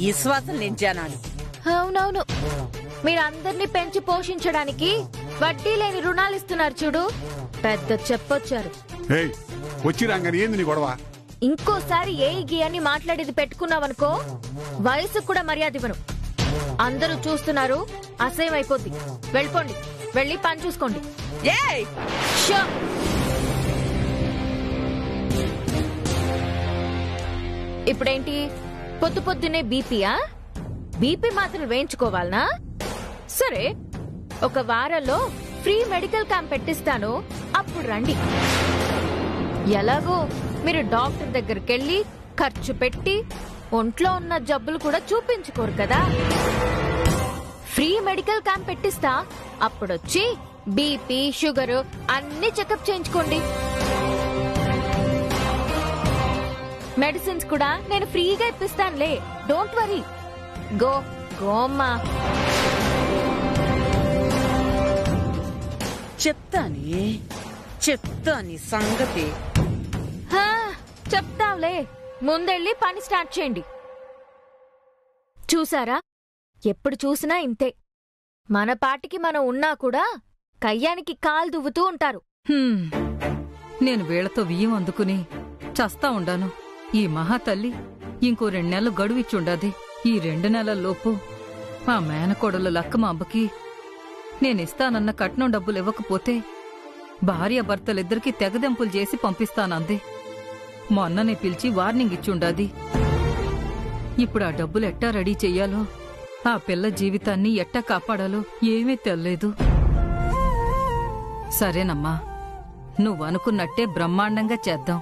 విశ్వాసం లేని జనాలు. అవునవును, మీరందరినీ పెంచి పోషించడానికి వడ్డీ లేని రుణాలు ఇస్తున్నారు చూడు, పెద్ద చెప్పొచ్చారు. వచ్చిరాంగని ఏంది నీ గొడవ? ఇంకోసారి ఏ గియాన్ని మాట్లాడేది పెట్టుకున్నావనుకో వయసు కూడా మర్యాద ఇవ్వను. అందరూ చూస్తున్నారు, అసహ్యం అయిపోద్ది. వెళ్ళిపోండి, వెళ్ళి పని చూసుకోండి. ఇప్పుడేంటి పొద్దు పొద్దునే బీపీయా? బీపీ మాత్రం వేయించుకోవాలనా? సరే, ఒక వారంలో ఫ్రీ మెడికల్ క్యాంప్ పెట్టిస్తాను, అప్పుడు రండి. ఎలాగో మీరు డాక్టర్ దగ్గరికెళ్ళి ఖర్చు పెట్టి ఒంట్లో ఉన్న జబ్బులు కూడా చూపించుకోరు కదా. ఫ్రీ మెడికల్ క్యాంప్ పెట్టిస్తా, అప్పుడొచ్చి బీపీ షుగర్ అన్ని చెకప్ చేయించుకోండి. మెడిసిన్స్ కూడా నేను ఫ్రీగా ఇప్పిస్తానులే, డోంట్ వరీ. గో గోమ్మా. చెప్తాని సంగతి. చెప్తాంలే, ముందెళ్ళి పని స్టార్ట్ చేయండి. చూసారా, ఎప్పుడు చూసినా ఇంతే. మన పాటికి మనం ఉన్నా కూడా కయ్యానికి కాలు దువ్వుతూ ఉంటారు. నేను వీళ్లతో బియ్యం అందుకుని చస్తా ఉండాను. ఈ మహాతల్లి ఇంకో 2 నెలలు గడువిచ్చుండాది. ఈ 2 నెలల్లోపు మా మేనకోడలు లక్కమాంబకి నేనిస్తానన్న కట్నం డబ్బులు ఇవ్వకపోతే భార్యాభర్తలిద్దరికీ తెగదెంపులు చేసి పంపిస్తానంది. మొన్ననే పిలిచి వార్నింగ్ ఇచ్చుండాది. ఇప్పుడు ఆ డబ్బులు ఎట్టా రెడీ చెయ్యాలో, ఆ పిల్ల జీవితాన్ని ఎట్టా కాపాడాలో ఏమీ తెల్లేదు. సరేనమ్మా, నువ్వనుకున్నట్టే బ్రహ్మాండంగా చేద్దాం.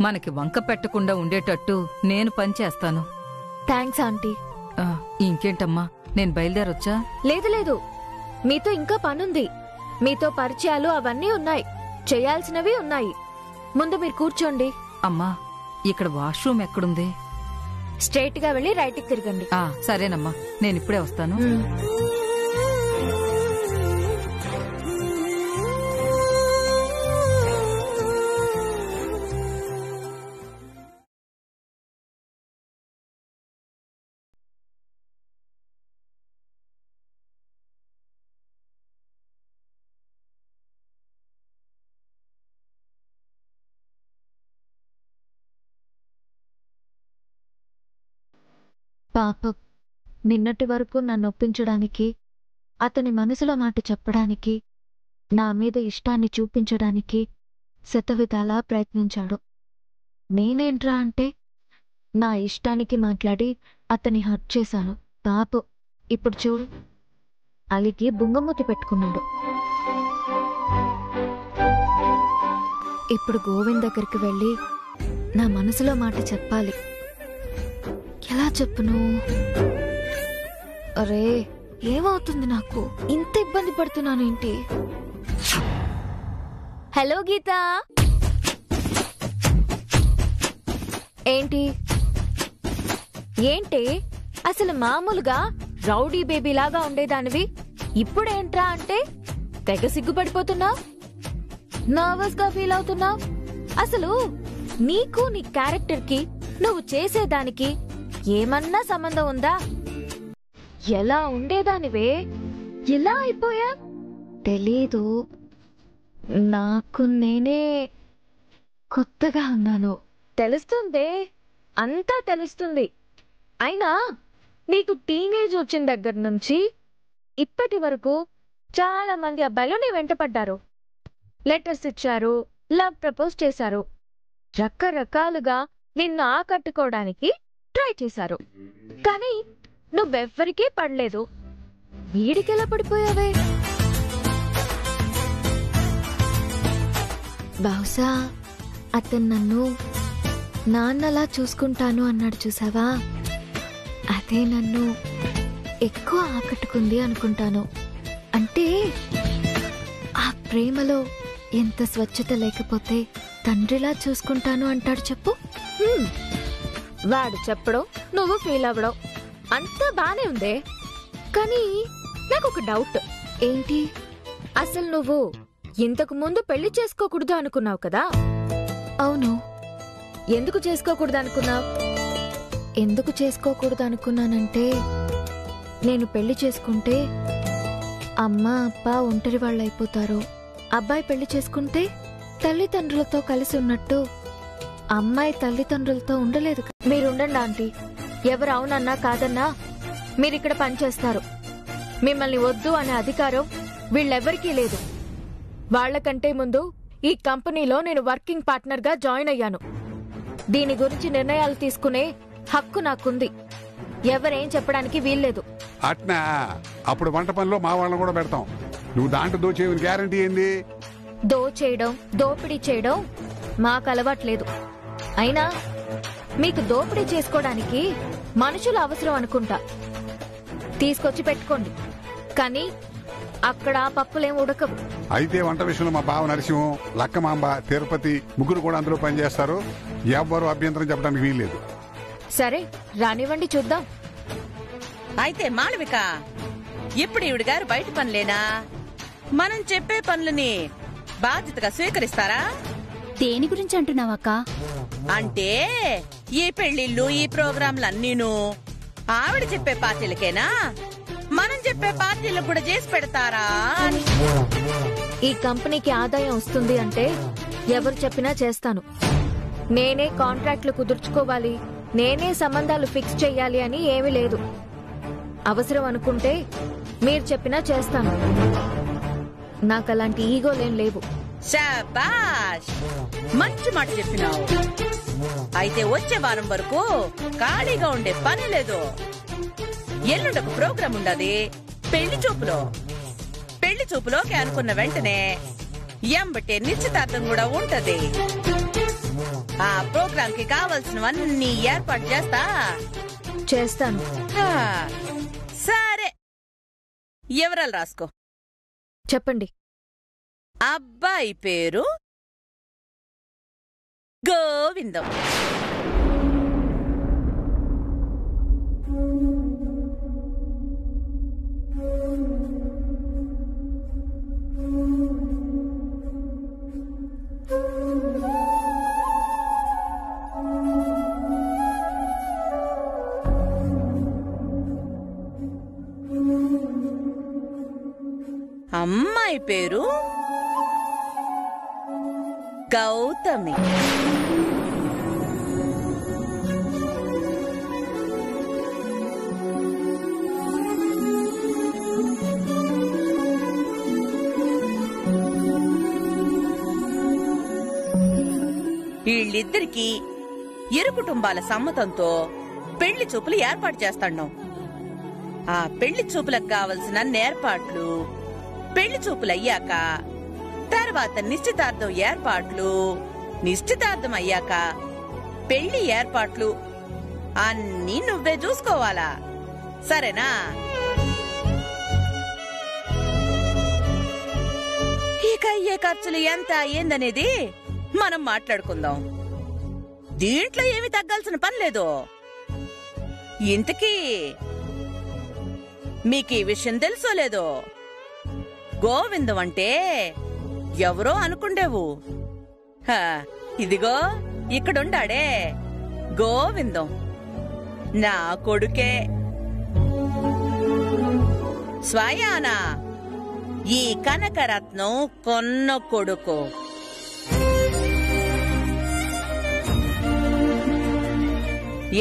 మనకి వంక పెట్టకుండా ఉండేటట్టు నేను పనిచేస్తాను. Thanks aunty. ఇంకేంటమ్మా, నేను బయలుదేరొచ్చా? లేదు లేదు, మీతో ఇంకా పనుంది. మీతో పరిచయాలు అవన్నీ ఉన్నాయి, చేయాల్సినవి ఉన్నాయి. ముందు మీరు కూర్చోండి. అమ్మా, ఇక్కడ వాష్రూమ్ ఎక్కడుంది? స్ట్రైట్ గా వెళ్ళి రైట్ కి తిరగండి. సరేనమ్మా, నేనిప్పుడే వస్తాను. పాప నిన్నటి వరకు నన్ను ఒప్పించడానికి, అతని మనసులో మాట చెప్పడానికి, నా మీద ఇష్టాన్ని చూపించడానికి శతవిధాలా ప్రయత్నించాడు. నేనేంట్రా అంటే నా ఇష్టానికి మాట్లాడి అతని హర్ట్ చేశాను. పాప ఇప్పుడు చూడు, అలికి బుంగమూతి పెట్టుకున్నాడు. ఇప్పుడు గోవింద్ దగ్గరికి వెళ్ళి నా మనసులో మాట చెప్పాలి. ఎలా చెప్పును? అరే, ఏమవుతుంది నాకు? ఇంత ఇబ్బంది పడుతున్నానేంటి? హలో గీత. ఏంటి ఏంటి అసలు మామూలుగా రౌడీ బేబీలాగా ఉండేదానివి, ఇప్పుడేంట్రా అంటే తెగ సిగ్గుపడిపోతున్నావు, నర్వస్ గా ఫీల్ అవుతున్నావు. అసలు నీకు నీ క్యారెక్టర్ కి నువ్వు చేసేదానికి ఏమన్నా సంబంధం ఉందా? ఎలా ఉండేదానివే, ఎలా అయిపోయా? తెలీదు, నాకు నేనే కొత్తగా ఉన్నాను. తెలుస్తుందే, అంతా తెలుస్తుంది. అయినా నీకు టీనేజ్ వచ్చిన దగ్గర నుంచి ఇప్పటి వరకు చాలా మంది అబ్బాయిలు నీ వెంటపడ్డారు, లెటర్స్ ఇచ్చారు, లవ్ ప్రపోజ్ చేశారు, రకరకాలుగా నిన్ను ఆకట్టుకోవడానికి ట్రై చేశారు. కానీ నువ్వెవ్వరికీ పడలేదు. వీడికెలా పడిపోయావే? బహుశా అతను నన్ను నాన్నలా చూసుకుంటాను అన్నాడు చూసావా, అదే నన్ను ఎక్కువ ఆకట్టుకుంది అనుకుంటాను. అంటే ఆ ప్రేమలో ఎంత స్వచ్ఛత లేకపోతే తండ్రిలా చూసుకుంటాను అంటాడు చెప్పు. వాడు చెప్పడం, నువ్వు ఫీల్ అవ్వడం అంతా బానే ఉందే. కానీ నాకు ఒక డౌట్. ఏంటి? అసలు నువ్వు ఇంతకు ముందు పెళ్లి చేసుకోకూడదు అనుకున్నావు కదా? అవును. ఎందుకు చేసుకోకూడదు అనుకున్నావు? ఎందుకు చేసుకోకూడదు అనుకున్నానంటే, నేను పెళ్లి చేసుకుంటే అమ్మ అప్ప ఒంటరి వాళ్ళైపోతారు. అబ్బాయి పెళ్లి చేసుకుంటే తల్లిదండ్రులతో కలిసి ఉన్నట్టు అమ్మాయి తల్లిదండ్రులతో ఉండలేదు. మీరుండండి ఆంటీ. ఎవరు అవునన్నా కాదన్నా మీరిక్కడ పనిచేస్తారు. మిమ్మల్ని వద్దు అనే అధికారం వీళ్ళెవ్వరికీ లేదు. వాళ్లకంటే ముందు ఈ కంపెనీలో నేను వర్కింగ్ పార్ట్నర్ గా జాయిన్ అయ్యాను. దీని గురించి నిర్ణయాలు తీసుకునే హక్కు నాకుంది. ఎవరేం చెప్పడానికి వీల్లేదు. అట్నా? అప్పుడు వంట పనిలో మా వాళ్ళని కూడా పెడతాం. నువ్వు దాంట్లో దోచేయని గ్యారంటీ ఏంది? దోచేయడం, దోపిడీ చేయడం మాకు అలవాట్లేదు. అయినా మీకు దోపిడీ చేసుకోవడానికి మనుషులు అవసరం అనుకుంటా. తీసుకొచ్చి పెట్టుకోండి. కానీ అక్కడ పప్పులేం ఉడకవు. అయితే వంట విషయంలో మా బావ నరసింహం, లక్కమాంబ, తిరుపతి ముగ్గురు కూడా అందులో పనిచేస్తారు. ఎవ్వరూ అభ్యంతరం చెప్పడానికి వీల్లేదు. సరే రానివ్వండి, చూద్దాం. అయితే మాళవిక, ఇప్పుడు ఈవిడ గారు బయట పనులేనా? మనం చెప్పే పనులని బాధ్యతగా స్వీకరిస్తారా? దేని గురించి అంటున్నావక్క? అంటే ఈ పెళ్లిళ్ళు, ఈ ప్రోగ్రాంలన్నీను ఆవిడ చెప్పే పార్టీలకేనా, మనం చెప్పే పార్టీలకు కూడా చేసి పెడతారా అని. ఈ కంపెనీకి ఆదాయం వస్తుంది అంటే ఎవరు చెప్పినా చేస్తాను. నేనే కాంట్రాక్ట్లు కుదుర్చుకోవాలి, నేనే సంబంధాలు ఫిక్స్ చెయ్యాలి అని ఏమీ లేదు. అవసరం అనుకుంటే మీరు చెప్పినా చేస్తాను. నాకు అలాంటి ఈగోలేం లేవు. శాబాష్, మంచి మాట చెప్పినావు. అయితే వచ్చే వారం వరకు ఖాళీగా ఉండే పని లేదు. ఎల్లుండొక ప్రోగ్రాం ఉండదు. పెళ్లి చూపులోకి అనుకున్న వెంటనే ఎంబటే నిశ్చితార్థం కూడా ఉంటది. ఆ ప్రోగ్రాం కి కావలసినవన్నీ ఏర్పాటు చేస్తాను. సరే, వివరాలు రాసుకో. చెప్పండి. అబ్బాయి పేరు గోవిందం. అమ్మాయి పేరు గౌతమి. వీళ్ళిద్దరికీ ఇరు కుటుంబాల సమ్మతంతో పెళ్లి చూపులు ఏర్పాటు చేస్తాం. ఆ పెళ్లి చూపులకు కావలసిన ఏర్పాట్లు, పెళ్లి చూపులయ్యాక తర్వాత నిశ్చితార్థం ఏర్పాట్లు, నిశ్చితార్థం అయ్యాక పెళ్లి ఏర్పాట్లు అన్నీ నువ్వే చూసుకోవాలా, సరేనా? ఇక అయ్యే ఖర్చులు ఎంత అయ్యిందనేది మనం మాట్లాడుకుందాం. దీంట్లో ఏమి తగ్గాల్సిన పని లేదు. ఇంతకీ మీకు ఈ విషయం తెలుసో లేదో? గోవిందం అంటే ఎవరో అనుకుండేవు. ఇదిగో ఇక్కడుండాడే గోవిందం, నా కొడుకే. స్వయానా ఈ కనకరత్నం కొన్న కొడుకు.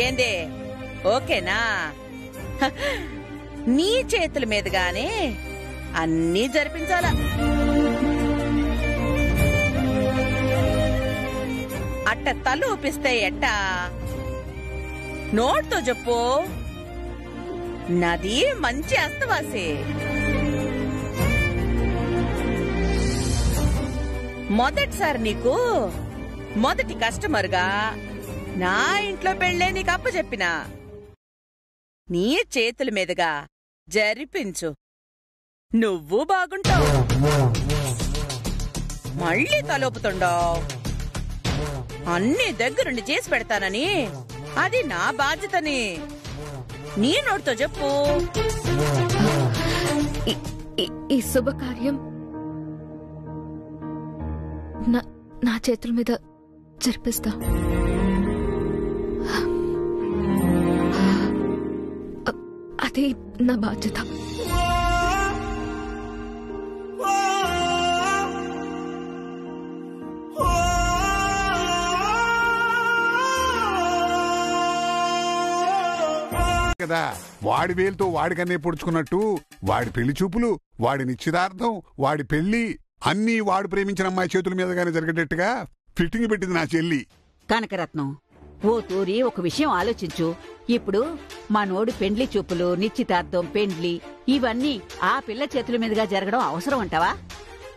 ఏందే, ఓకేనా? నీ చేతుల మీదుగానే అన్నీ జరిపించాలా. అట్ట తల ఊపిస్తే ఎట్టా? నోట్తో చెప్పు. నది మంచి అస్తవాసి. మొదటిసారి నీకు మొదటి కస్టమర్గా నా ఇంట్లో పెళ్ళే నీకు అప్పచెప్పినా. నీ చేతుల మీదుగా జరిపించు, నువ్వు బాగుంటావు. మళ్ళీ తలోపుతుండావు. అన్ని దగ్గరుండి చేసి పెడతానని అది నా బాధ్యతని నీ నోటితో చెప్పు. ఈ శుభకార్యం నా చేతుల మీద జరిపిస్తా. చూసుకోవడం నా బాధ్యత. కదా వాడి వేలుతో వాడికన్నే పొడుచుకున్నట్టు వాడి పెళ్లి చూపులు, వాడి నిశ్చితార్థం, వాడి పెళ్లి అన్నీ వాడు ప్రేమించిన అమ్మాయి చేతుల మీదగానే జరిగేటట్టుగా ఫిట్టింగ్ పెట్టింది నా చెల్లి. కనకరత్నం, ఓ తూరి ఒక విషయం ఆలోచించు. ఇప్పుడు మనోడు పెండ్లి చూపులు, నిశ్చితార్థం, పెండ్లి ఇవన్నీ ఆ పిల్ల చేతుల మీదుగా జరగడం అవసరం అంటావా?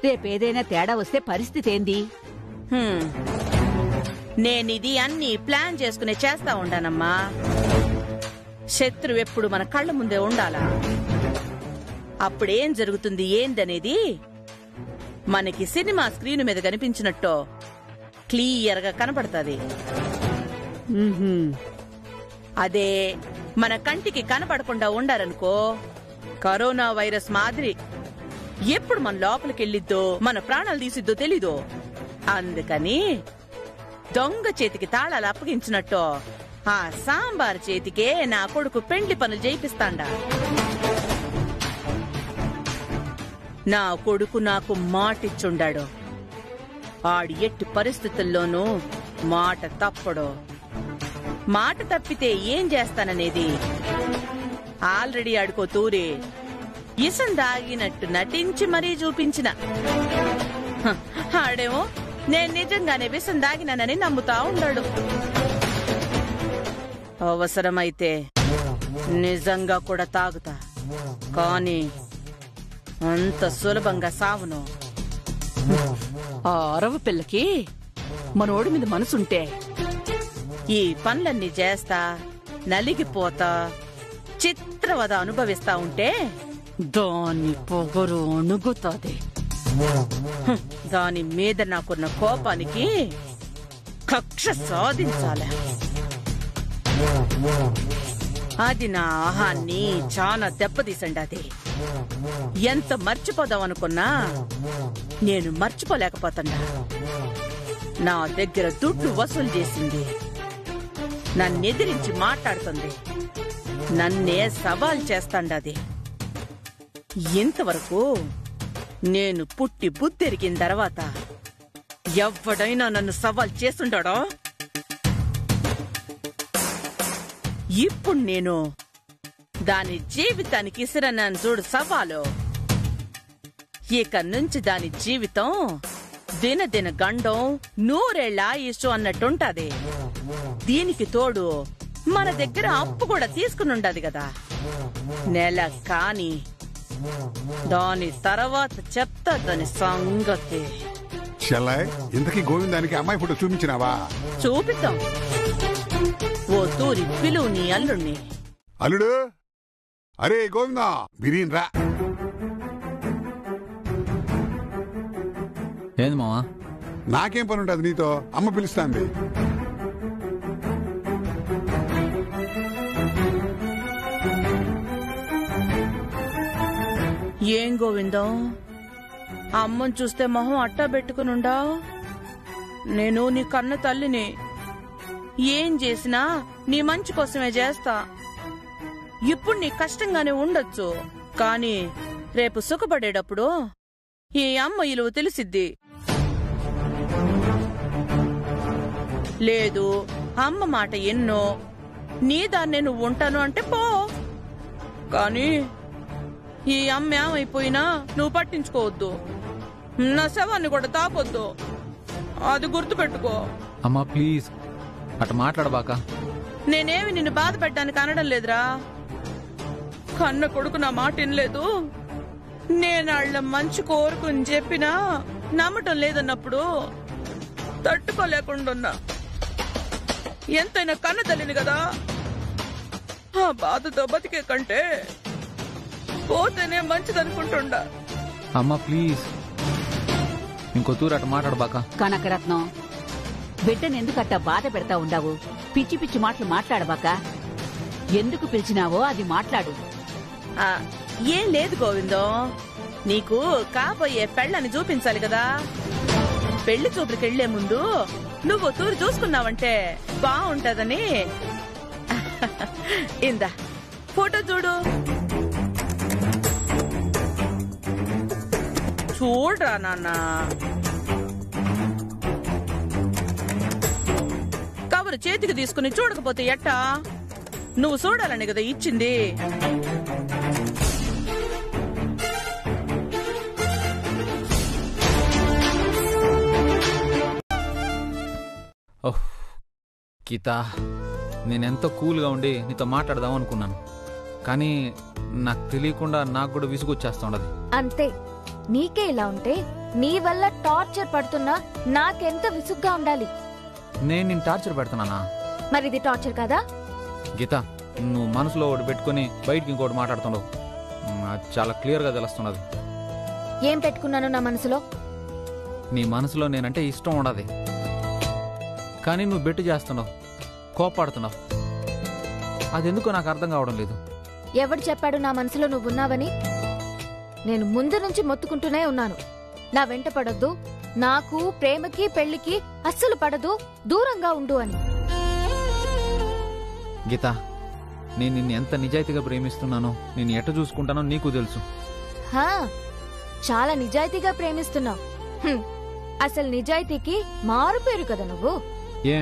రేపేదైనా తేడా వస్తే పరిస్థితి ఏంది? నేనిది అన్ని ప్లాన్ చేసుకునే చేస్తా ఉండానమ్మా. శత్రువు ఎప్పుడు మన కళ్ళ ముందే ఉండాలా? అప్పుడేం జరుగుతుంది ఏందనేది మనకి సినిమా స్క్రీన్ మీద కనిపించినట్టు క్లియర్ గా కనపడుతుంది. అదే మన కంటికి కనపడకుండా ఉండారనుకో, కరోనా వైరస్ మాదిరి ఎప్పుడు మన లోపలికెళ్ళిద్దో, మన ప్రాణాలు తీసిద్దో తెలీదు. అందుకని దొంగ చేతికి తాళాలు అప్పగించినట్టు ఆ సాంబార్ చేతికే నా కొడుకు పెండ్లి పనులు చేయిస్తాండా. నా కొడుకు నాకు మాటిచ్చుండాడు. ఆడి ఎట్టి పరిస్థితుల్లోనూ మాట తప్పడు. మాట తప్పితే ఏం చేస్తాననేది ఆల్రెడీ ఆడుకో తూరి ఇసం దాగినట్టు నటించి మరీ చూపించిన. ఆడేమో నేను నిజంగానే విసం దాగినానని నమ్ముతా ఉన్నాడు. అవసరమైతే నిజంగా కూడా తాగుతా, కానీ అంత సులభంగా సావును. ఆ అరవ పిల్లకి మనోడి మీద మనసుంటే ఈ పనులన్నీ చేస్తా, నలిగిపోతా, చిత్రవద అనుభవిస్తా ఉంటే దాన్ని పొగరు అణుగుతాది. దాని మీద నాకున్న కోపానికి కక్ష సాధించాలి. అది నా ఆహాన్ని చాలా దెబ్బతీసండి. ఎంత మర్చిపోదాం అనుకున్నా నేను మర్చిపోలేకపోతున్నా. నా దగ్గర దుడ్డు వసూలు చేసింది, నన్నెదిరించి మాట్లాడుతుంది, నన్నే సవాల్ చేస్తాండది. ఇంతవరకు నేను పుట్టి బుద్ధెరిగిన తర్వాత ఎవ్వడైనా నన్ను సవాల్ చేస్తుండడో? ఇప్పుడు నేను దాని జీవితానికి ఇసిరన్నాను చూడు సవాలు. ఇక నుంచి దాని జీవితం దినదిన గండం, నూరేళ్ల ఆయుష్ అన్నట్టుంటది. దీనికి తోడు మన దగ్గర అప్పు కూడా తీసుకునుండదు కదా. నెల కాని దాని తర్వాత చెప్తా దాని సంగతి. చెల్లాయ్, ఇంతకీ గోవిందానికి అమ్మాయి ఫోటో చూపించినావా? చూపిద్దాం. ఓ తూరి పిలువు నీ అల్లుణ్ణి. అల్లుడు, అరే గోవిందా, బిర్యానీ రా. ఏంది మావా? నాకేం పని ఉంటుంది నీతో? అమ్మ పిలుస్తాంది. ఏం గోవిందం, అమ్మని చూస్తే మొహం అట్టా పెట్టుకునుండా? నేను నీ కన్న తల్లిని. ఏం చేసినా నీ మంచి కోసమే చేస్తా. ఇప్పుడు నీ కష్టంగానే ఉండొచ్చు, కాని రేపు సుఖపడేటప్పుడు ఈ అమ్మ ఇలువ తెలిసిద్ది. లేదు, అమ్మ మాట ఎన్నో నీ దాన్నే నువ్వు ఉంటాను అంటే పో. కాని ఈ అమ్మ ఏమైపోయినా నువ్వు పట్టించుకోవద్దు. నా శవాన్ని కూడా తాకొద్దు, అది గుర్తుపెట్టుకో. అమ్మా ప్లీజ్ అట్లా మాట్లాడబాక. నేనేమి నిన్ను బాధ పెట్టడానికి అనడం లేదురా. కన్న కొడుకు నా మాట వినలేదు, నేనాళ్ల మంచి కోరుకుని చెప్పినా నమ్మటం లేదన్నప్పుడు తట్టుకోలేకుండా ఎంతైనా కన్న తల్లిని కదా. ఆ బాధతో బతికే కంటే పోతేనే మంచిదనుకుంటుండా. అమ్మా ప్లీజ్ ఇంకో తూరు అట్లా మాట్లాడబాక. కనకరత్నం, బిడ్డను ఎందుకట్టా బాధ పెడతా ఉండావు? పిచ్చి పిచ్చి మాటలు మాట్లాడబాక. ఎందుకు పిలిచినావో అది మాట్లాడు. ఏం లేదు గోవిందం, నీకు కాబోయే పెళ్ళని చూపించాలి కదా. పెళ్లి చూపులకెళ్లే ముందు నువ్వు తూరు చూసుకున్నావంటే బాగుంటదని. ఇందా ఫోటో చూడు. చూడరా నాన్న. కవర్ చేతికి తీసుకుని చూడకపోతే ఎట్టా? నువ్వు చూడాలని కదా ఇచ్చింది. ఓహ్ గీత, నేనెంతో కూల్గా ఉండి నీతో మాట్లాడదాం అనుకున్నాను, కానీ నాకు తెలియకుండా నాకు కూడా విసుగొచ్చేస్తా ఉండదు. అంతే, నీకే ఇలా ఉంటే నీ వల్ల టార్చర్ పడుతున్నా నాకెంత విసుగ్గా ఉండాలి. నేను నిన్ను టార్చర్ పెడుతున్నానా? మరి ఇది టార్చర్ కదా? గీత, నువ్వు మనసులో ఒకటి పెట్టుకుని బయటికి ఇంకోటి మాట్లాడుతున్నావు. అది చాలా క్లియర్గా తెలుస్తున్నది. ఏం పెట్టుకున్నాను నా మనసులో? నీ మనసులో నేనంటే ఇష్టం ఉండదు, కానీ నువ్వు బెట్టు చేస్తున్నావు, కోపాడుతున్నావు. అదెందుకో నాకు అర్థం కావడం లేదు. ఎవడు చెప్పాడు నా మనసులో నువ్వున్నావని? నేను ముందు నుంచి మొత్తుకుంటూనే ఉన్నాను, నా వెంట పడొద్దు, నాకు ప్రేమకి పెళ్లికి అస్సలు పడదు, దూరంగా ఉండు అని. గీత, నేను నిన్ను ఎంత నిజాయితీగా ప్రేమిస్తున్నానో, నేను ఎట్ట చూసుకుంటానో నీకు తెలుసు. హా, చాలా నిజాయితీగా ప్రేమిస్తున్నావు. అసలు నిజాయితీకి మారు పేరు కదా నువ్వు. ఏ,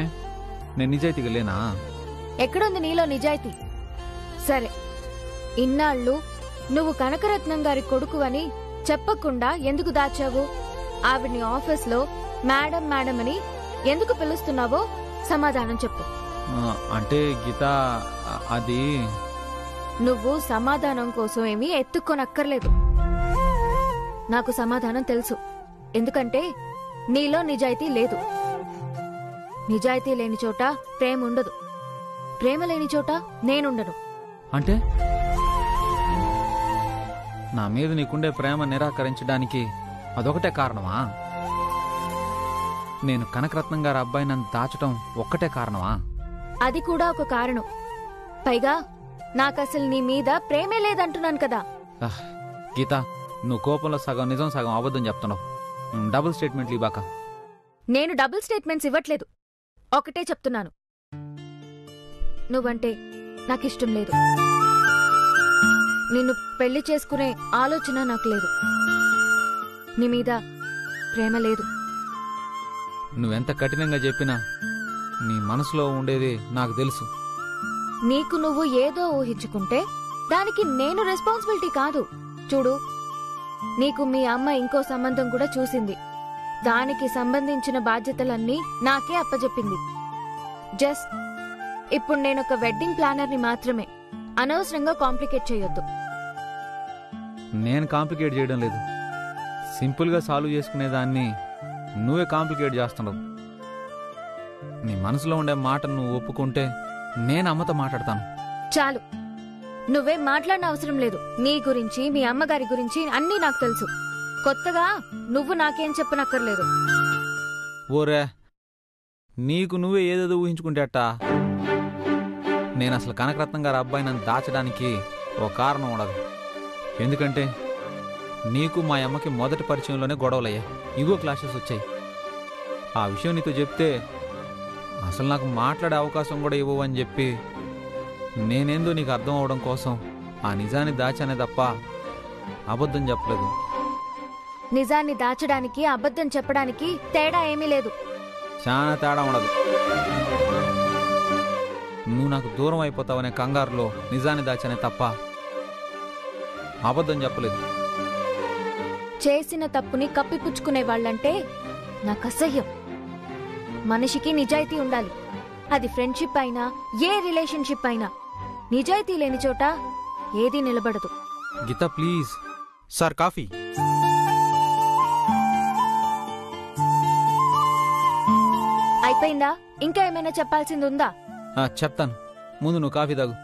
నేను నిజాయితీగా లేనా? ఎక్కడుంది నీలో నిజాయితీ? సరే, ఇన్నాళ్ళు నువ్వు కనకరత్నం గారి కొడుకు అని చెప్పకుండా ఎందుకు దాచావు? ఆవిడ్ని ఆఫీస్లో మేడం మేడం అని ఎందుకు పిలుస్తున్నావో సమాధానం చెప్పు. అంటే గీత, అది నువ్వు సమాధానం కోసం ఏమీ ఎత్తుక్కోనక్కర్లేదు. నాకు సమాధానం తెలుసు, ఎందుకంటే నీలో నిజాయితీ లేదు. నిజాయితీ లేని చోట ప్రేమ ఉండదు, ప్రేమ లేని చోట నేనుండను. అంటే నా మీద నీకుండే ప్రేమ నిరాకరించడానికి అదొకటే కారణమా? నేను కనకరత్నం గారి అబ్బాయి నన్ను దాచటం ఒక్కటే కారణమా? అది కూడా ఒక కారణం. పైగా నాకసలు నీ మీద ప్రేమే లేదంటున్నాను కదా. గీత, నువ్వు కోపంలో సగం నిజం సగం అబద్ధం చెప్తున్నావు. డబుల్ స్టేట్మెంట్లు ఇవ్వక. నేను డబుల్ స్టేట్మెంట్స్ ఇవ్వట్లేదు, ఒకటే చెప్తున్నాను. నువ్వంటే నాకిష్టం లేదు, నిన్ను పెళ్లి చేసుకునే ఆలోచన నాకు లేదు, నీ మీద ప్రేమ లేదు. నువ్వెంత కఠినంగా చెప్పినా నీ మనసులో ఉండేది నాకు తెలుసు. నీకు నువ్వు ఏదో ఊహించుకుంటే దానికి నేను రెస్పాన్సిబిలిటీ కాదు. చూడు, నీకు మీ అమ్మ ఇంకో సంబంధం కూడా చూసింది, దానికి సంబంధించిన బాధ్యతలన్నీ నాకే అప్పజెప్పింది. జస్ట్ ఇప్పుడు నేనొక వెడ్డింగ్ ప్లానర్ని మాత్రమే, అనవసరంగా కాంప్లికేట్ చేయొద్దు. నేను కాంప్లికేట్ చేయడం లేదు, సింపుల్గా సాల్వ్ చేసుకునేదాన్ని నువ్వే కాంప్లికేట్ చేస్తున్నావు. నీ మనసులో ఉండే మాట నువ్వు ఒప్పుకుంటే నేను అమ్మతో మాట్లాడతాను. చాలు, నువ్వేం మాట్లాడిన అవసరం లేదు. నీ గురించి మీ అమ్మగారి గురించి అన్నీ నాకు తెలుసు, కొత్తగా నువ్వు నాకేం చెప్పనక్కర్లేదు. ఓరే, నీకు నువ్వే ఏదేదో ఊహించుకుంటే అట్టా? నేను అసలు కనకరత్నం గారి అబ్బాయి నన్ను దాచడానికి ఒక కారణం ఉండదు. ఎందుకంటే నీకు మా అమ్మకి మొదటి పరిచయంలోనే గొడవలయ్యాయి, ఇగో క్లాషెస్ వచ్చాయి. ఆ విషయం నీతో చెప్తే అసలు నాకు మాట్లాడే అవకాశం కూడా ఇవ్వవు అని చెప్పి నేనేందో నీకు అర్థం అవడం కోసం ఆ నిజాన్ని దాచానే తప్ప అబద్ధం చెప్పలేదు. నిజాన్ని దాచడానికి అబద్ధం చెప్పడానికి తేడా ఏమీ లేదు. చాలా తేడా ఉండదు. నువ్వు నాకు దూరం అయిపోతావనే కంగారులో నిజాన్ని దాచానే తప్ప అబద్ధం చెప్పలేదు. చేసిన తప్పుని కప్పిపుచ్చుకునే వాళ్ళంటే నాకు అసహ్యం. మనిషికి నిజాయితీ ఉండాలి, అది ఫ్రెండ్షిప్ అయినా ఏ రిలేషన్షిప్ అయినా. నిజాయితీ లేని చోట ఏదీ నిలబడదు. గీత ప్లీజ్. Sir coffee. అయిపోయిందా? ఇంకా ఏమైనా చెప్పాల్సింది ఉందా? చెప్తాను, ముందు నువ్వు కాఫీ తాగు.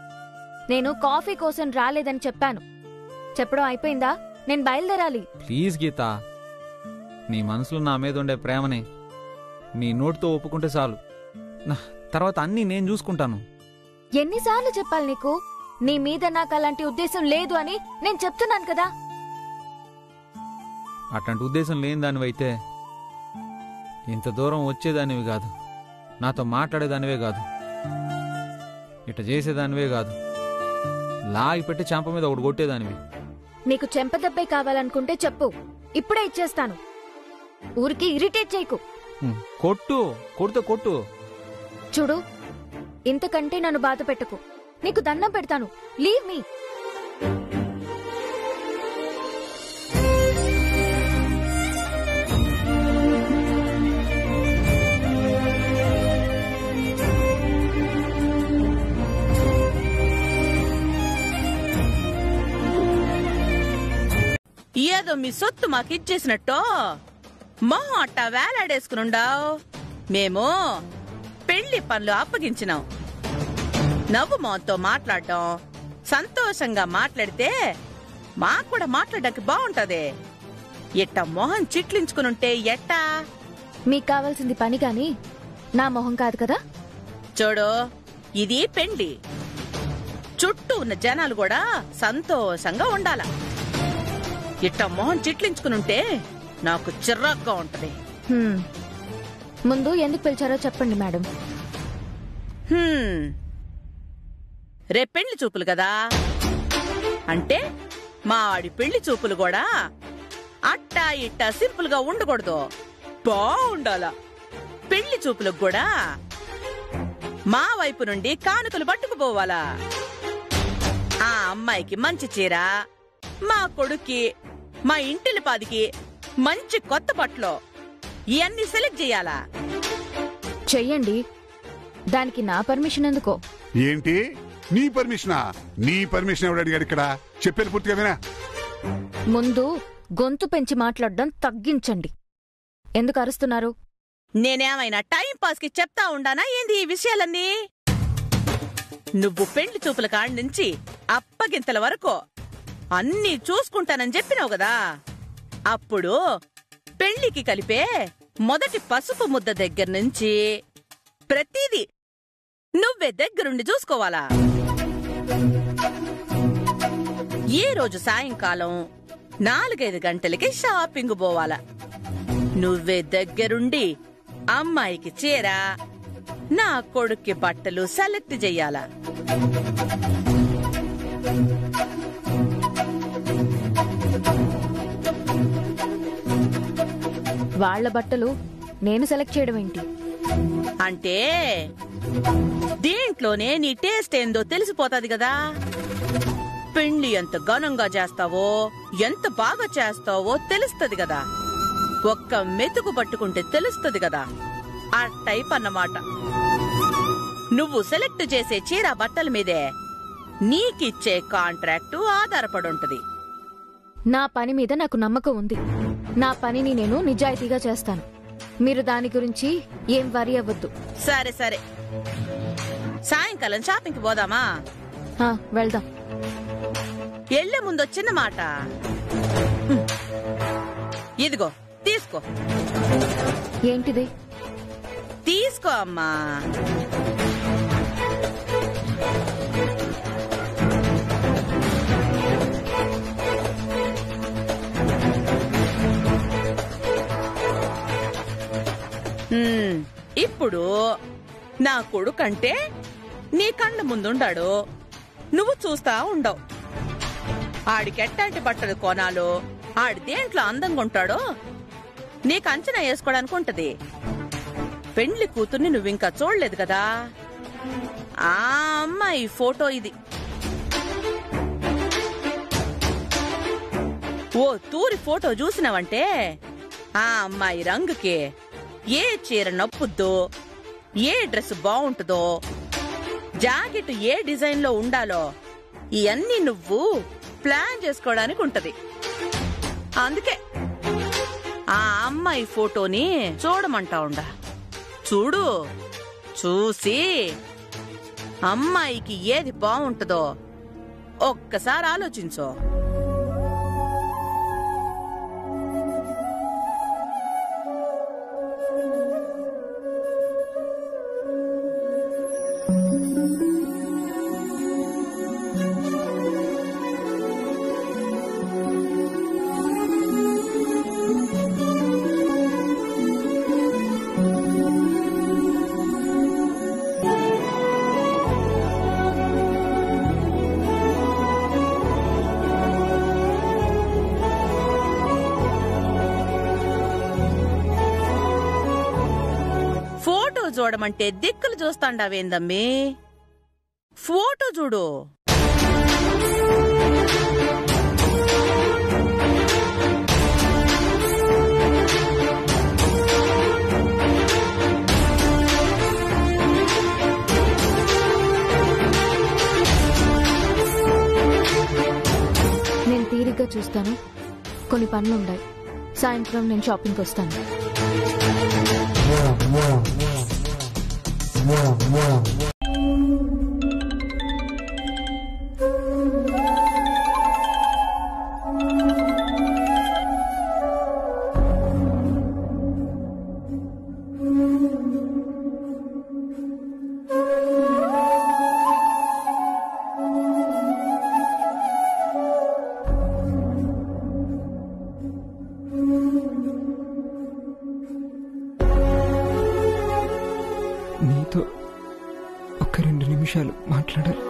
నేను కాఫీ కోసం రాలేదని చెప్పాను. చెప్పడం అయిపోయిందా? నేను బయలుదేరాలి. ప్లీజ్ గీత, నీ మనసులో నా మీద ఉండే ప్రేమని నీ నోటితో ఒప్పుకుంటే చాలు, తర్వాత అన్నీ నేను చూసుకుంటాను. ఎన్నిసార్లు చెప్పాలి నీకు? నీ మీద నాకు అలాంటి ఉద్దేశం లేదు అని నేను చెప్తున్నాను కదా. అట్లాంటి ఉద్దేశం లేని దానివైతే ఇంత దూరం వచ్చేదానివి కాదు, నాతో మాట్లాడేదానివే కాదు, ఇట చేసేదానివే కాదు. లాగి పెట్టి చెంప మీద ఒకటి కొట్టేదానివి. నీకు చెంపదెబ్బే కావాలనుకుంటే చెప్పు, ఇప్పుడే ఇచ్చేస్తాను. ఊరికి ఇరిటేట్ చేయకు. కొట్టు, కొడితే కొట్టు. చూడు, ఇంతకంటే నన్ను బాధ పెట్టకు. నీకు దండం పెడతాను, లీవ్ మీ. ఏదో మీ సొత్తు మాకిచ్చేసినట్టు మొహం అట్టా వేలాడేసుకునుండావు. మేము పెళ్లి పనులు అప్పగించినాం. నవ్వు మొహంతో మాట్లాడటం, సంతోషంగా మాట్లాడితే మాకు కూడా మాట్లాడడానికి బాగుంటది. ఎట్టా మొహం చిట్లించుకునుంటే ఎట్టా? మీకు కావాల్సింది పని గాని నా మొహం కాదు కదా. చూడు, ఇది పెండ్లి. చుట్టూ ఉన్న జనాలు కూడా సంతోషంగా ఉండాల. ఇట్ట మొహం చిట్లించుకునుంటే నాకు చిర్రాగ్గా ఉంటది. ముందు ఎందుకు పిలిచారో చెప్పండి మేడం. రేపు పెళ్లి చూపులు కదా, అంటే మా ఆడి పెళ్లి చూపులు కూడా అట్టా ఇట్టా సింపుల్ గా ఉండకూడదు, బాగుండాల. పెళ్లి చూపులకు కూడా మా వైపు నుండి కానుకలు పట్టుకుపోవాలా. ఆ అమ్మాయికి మంచి చీర, మా కొడుక్కి, మా ఇంటిలి పాదికి మంచి కొత్త బట్టలు, ఇవన్నీ సెలెక్ట్ చెయ్యాలా. చెయ్యండి, దానికి నా పర్మిషన్ ఎందుకో. ఏంటి నీ పర్మిషనా? నీ పర్మిషన్ ఎవడు అడిగాడు ఇక్కడ? చెప్పేది పూర్తిగా వినా. ముందు గొంతు పెంచి మాట్లాడడం తగ్గించండి. ఎందుకు అరుస్తున్నారు? నేనేమైనా టైం పాస్ కి చెప్తా ఉండానా ఏంది ఈ విషయాలన్నీ? నువ్వు పెళ్లి చూపుల కాడి నుంచి అప్పగింతల వరకు అన్నీ చూసుకుంటానని చెప్పినావు కదా. అప్పుడు పెళ్లికి కలిపే మొదటి పసుపు ముద్ద దగ్గర నుంచి ప్రతిదీ నువ్వే దగ్గరుండి చూసుకోవాలా. ఏ రోజు సాయంకాలం 4-5 గంటలకి షాపింగ్ పోవాలా. నువ్వే దగ్గరుండి అమ్మాయికి చీర, నా కొడుక్కి బట్టలు సెలెక్ట్ చెయ్యాలా. వాళ్ల బట్టలు నేను సెలెక్ట్ చేయడం ఏంటి? అంటే దీంట్లోనే నీ టేస్ట్ ఏందో తెలిసిపోతాది కదా. పెళ్లి ఎంత ఘనంగా చేస్తావో, ఎంత బాగా చేస్తావో తెలుస్తది కదా. ఒక్క మెతుకు పట్టుకుంటే తెలుస్తది కదా. ఆ టైప్ అన్నమాట. నువ్వు సెలెక్ట్ చేసే చీర బట్టల మీదే నీకిచ్చే కాంట్రాక్టు ఆధారపడుంటది. నా పని మీద నాకు నమ్మకం ఉంది. నా పనిని నేను నిజాయితీగా చేస్తాను. మీరు దాని గురించి ఏం వరి అవ్వద్దు. సరే సరే, సాయంకాలం షాపింగ్కి పోదామా? వెళ్దాం. ఎళ్లే ముందు చిన్న మాట. ఇదిగో తీసుకో. ఏంటిది? తీసుకో అమ్మా. ఇప్పుడు నా కొడుకంటే నీ కళ్ళ ముందుండాడు, నువ్వు చూస్తా ఉండవు. ఆడికెట్టాంటి బట్టలు కొనాలో, ఆడి దేంట్లో అందంగా ఉంటాడో నీకు అంచనా వేసుకోవడానికి ఉంటది. పెండ్లి కూతుర్ని నువ్వింకా చూడలేదు కదా. ఆ అమ్మాయి ఫోటో ఇది. ఓ తూరి ఫోటో చూసినావంటే ఆ అమ్మాయి రంగుకి ఏ చీర నప్పుద్దో, ఏ డ్రెస్ బాగుంటుందో, జాకెట్ ఏ డిజైన్ లో ఉండాలో ఇవన్నీ నువ్వు ప్లాన్ చేసుకోవడానికి ఉంటది. అందుకే ఆ అమ్మాయి ఫోటోని చూడమంటా ఉండా. చూడు, చూసి అమ్మాయికి ఏది బాగుంటుందో ఒక్కసారి ఆలోచించో. చూడమంటే దిక్కులు చూస్తాండావేందమ్మి? ఫోటో చూడు. నేను తీరిగ్గా చూస్తాను, కొన్ని పనులున్నాయి. సాయంత్రం నేను షాపింగ్కి వస్తాను. నీతో ఒక 2 నిమిషాలు మాట్లాడాలి.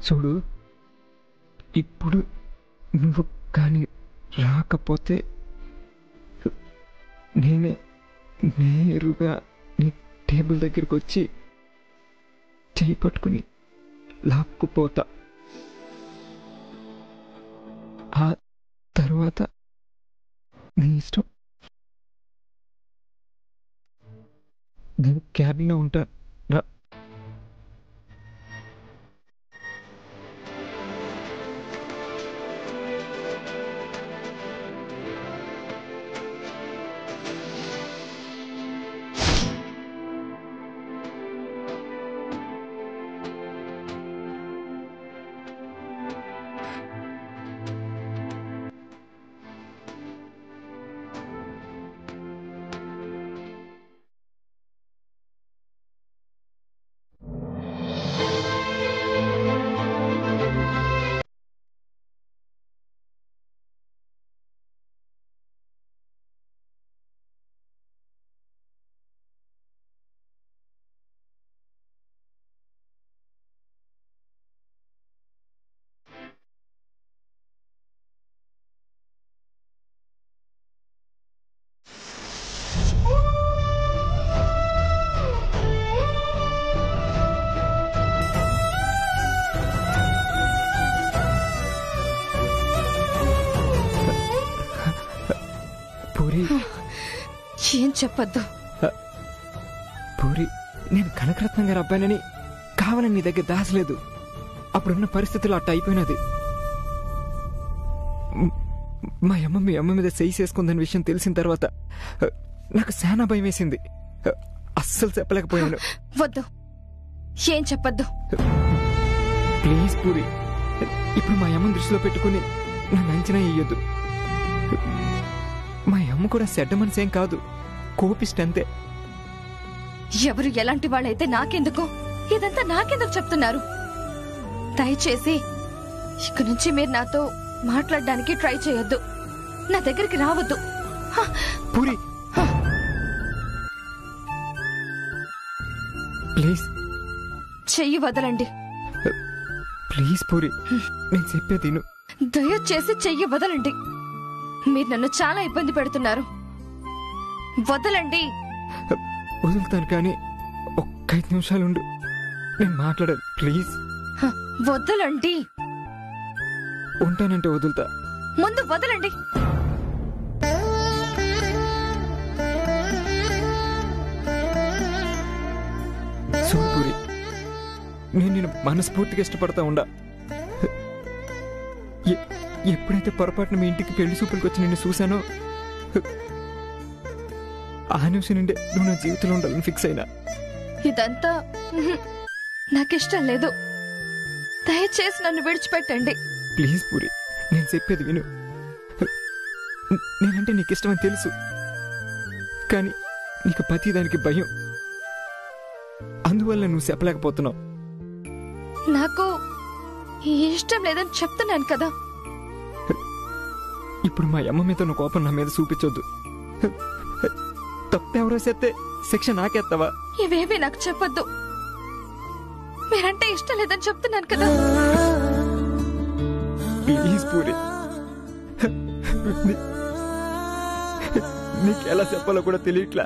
చూడు, ఇప్పుడు నువ్వు కానీ రాకపోతే నేనే నేరుగా నీ టేబుల్ దగ్గరికి వచ్చి చేయి పట్టుకుని లాక్కుపోతా. ఆ తర్వాత నీ ఇష్టం. నేను క్యాబిన్లో ఉంటా. రా. పూరి, ఏం చెప్పొద్దు. పూరి, నేను కనకరత్నం గారు అబ్బాయినని కావాలని నీ దగ్గర దాచలేదు. అప్పుడున్న పరిస్థితులు అట్ట అయిపోయినది. మా అమ్మ మీ అమ్మ మీద సెయి చేసుకుందని విషయం తెలిసిన తర్వాత నాకు చాలా భయం వేసింది. అస్సలు చెప్పలేకపోయాను. వద్దు, ఏం చెప్పొద్దు. ప్లీజ్ పూరి, ఇప్పుడు మా అమ్మని దృష్టిలో పెట్టుకుని నన్ను అంచనా వేయొద్దు. మా అమ్మ కూడా చెడ్డ మనసేం కాదు, కోపిస్ట్ అంతే. ఎవరు ఎలాంటి వాళ్ళైతే నాకెందుకు? ఇదంతా నాకెందుకు చెప్తున్నారు? దయచేసి ఇక నుంచి మీరు నాతో మాట్లాడడానికి ట్రై చేయొద్దు. నా దగ్గరికి రావద్దు. పూరి, ప్లీజ్ చెయ్యి వదలండి. ప్లీజ్ పూరి, నేను చెప్పేది విను. దయచేసి చెయ్యి వదలండి. మీరు నన్ను చాలా ఇబ్బంది పెడుతున్నారు. వదలండి. వదులుతాను, కానీ ఒక్క 5 నిమిషాలు ఉండు, నేను మాట్లాడాలి. ప్లీజ్ వదలండి. ఉంటానంటే వదులుతా. ముందు వదలండి. సూపూరి, నేను నిన్ను మనస్ఫూర్తిగా ఇష్టపడతా ఉండా. ఎప్పుడైతే పొరపాటున మీ ఇంటికి పెళ్లి చూపులకు వచ్చి నిన్ను చూశానో ఆ నిమిషం నుండే నువ్వు నా జీవితంలో ఉండాలని ఫిక్స్ అయినా. ఇదంతా నాకిష్టం లేదు. దయచేసి నన్ను విడిచిపెట్టండి. ప్లీజ్ పూరి, నేను చెప్పేది విను. నేనంటే నీకు ఇష్టమని తెలుసు, కానీ నీకు ప్రతిదానికి భయం. అందువల్ల నువ్వు చెప్పలేకపోతున్నావు. నాకు ఇష్టం లేదని చెప్తున్నాను కదా. ఇప్పుడు మా అమ్మ మీద నువ్వు కోపం నా మీద చూపించొద్దు. తప్పెవరో చేస్తే శిక్ష నాకేస్తావా? ఇవేవి నాకు చెప్పొద్దు. మీరంటే ఇష్టం లేదని చెప్తున్నాను కదా. ప్లీజ్ పూరి, నీకు ఎలా చెప్పాలో కూడా తెలియట్లా.